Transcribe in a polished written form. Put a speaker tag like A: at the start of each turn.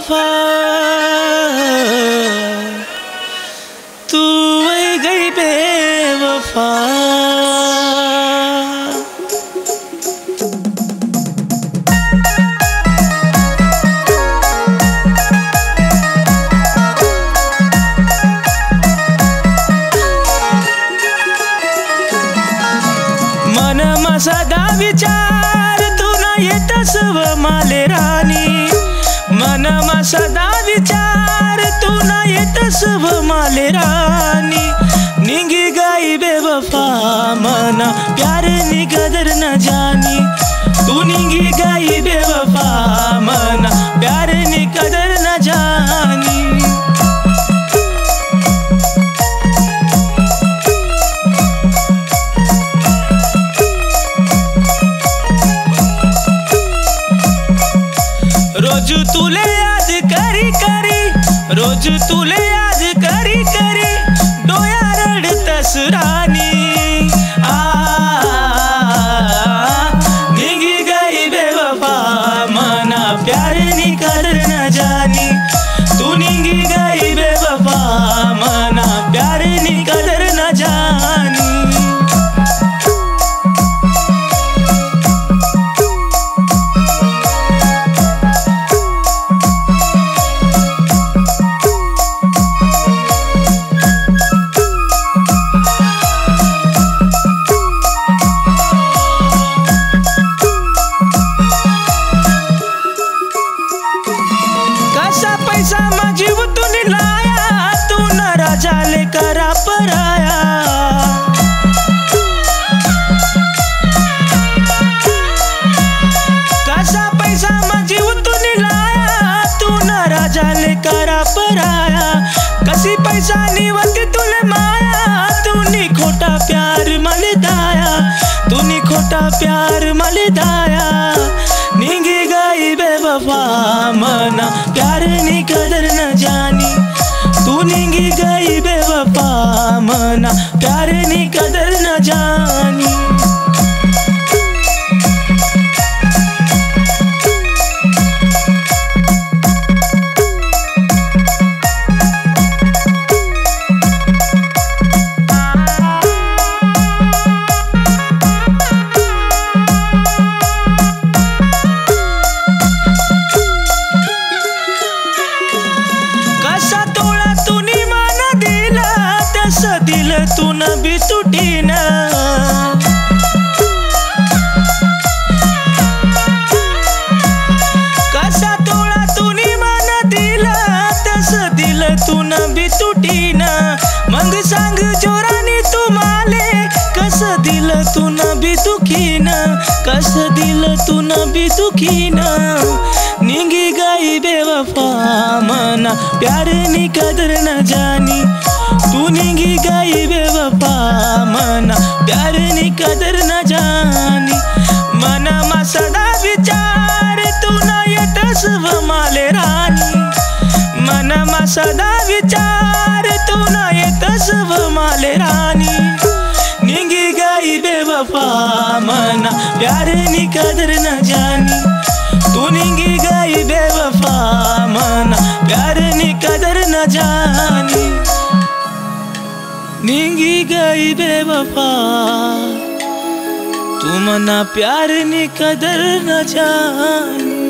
A: बेवफा तू वही गई बेवफा। मनमा सदा विचार तू ना येतस व माले राणी। मनमा सदा विचार तू ना येतस व माले राणी। निंगी गई बेवफा मना प्यार नी कदर न जानी। तू निंगी गई बेवफा मना प्यार नी कदर न जानी। रोज तुले याद करी करी, रोज तुले याद करी करी डोया रडतस राणी। निंगी गई बेवफा मना प्यार नी कदर न जानी। तू निंगी गई बेवफा मना प्यार नी कदर न जानी। पैसा मा जीव तूने लाया, तू न राजा लेकर पराया। कैसा पैसा मा जीव तूने लाया, तू न राजा लेकर पराया। कसी पैसा निवती तुले माया, तूने खोटा प्यार मले दाया। तूने खोटा प्यार मले दाया। निंगी गई बेवफा मना प्यार नी कदर न जानी। तू निंगी गई बेवफा मना प्यार नी कदर न जानी। दिल तू न भी तुटी न। कसा तोळा तूनी मन दिला, तस दिल तू न भी तुटी न। मग सांग जोरानी तू माले, कस दिल तू न भी दुखी न। कस दिल तू न भी दुखी न। निंगी गई बेवफा मना प्यार नी कदर न जानी। तू निंगी गई बेवफा मना प्यार नी कदर न जानी। मनमा सदा विचार तू ना येतस व माले राणी। मनमा सदा विचार तू ना येतस व माले राणी। निंगी गई बेवफा मना प्यार नी कदर न जानी। तू निंगी गई बेवफा मना प्यार नी कदर न जानी। निंगी गई बेवफा तू मना प्यार नी कदर न जानी।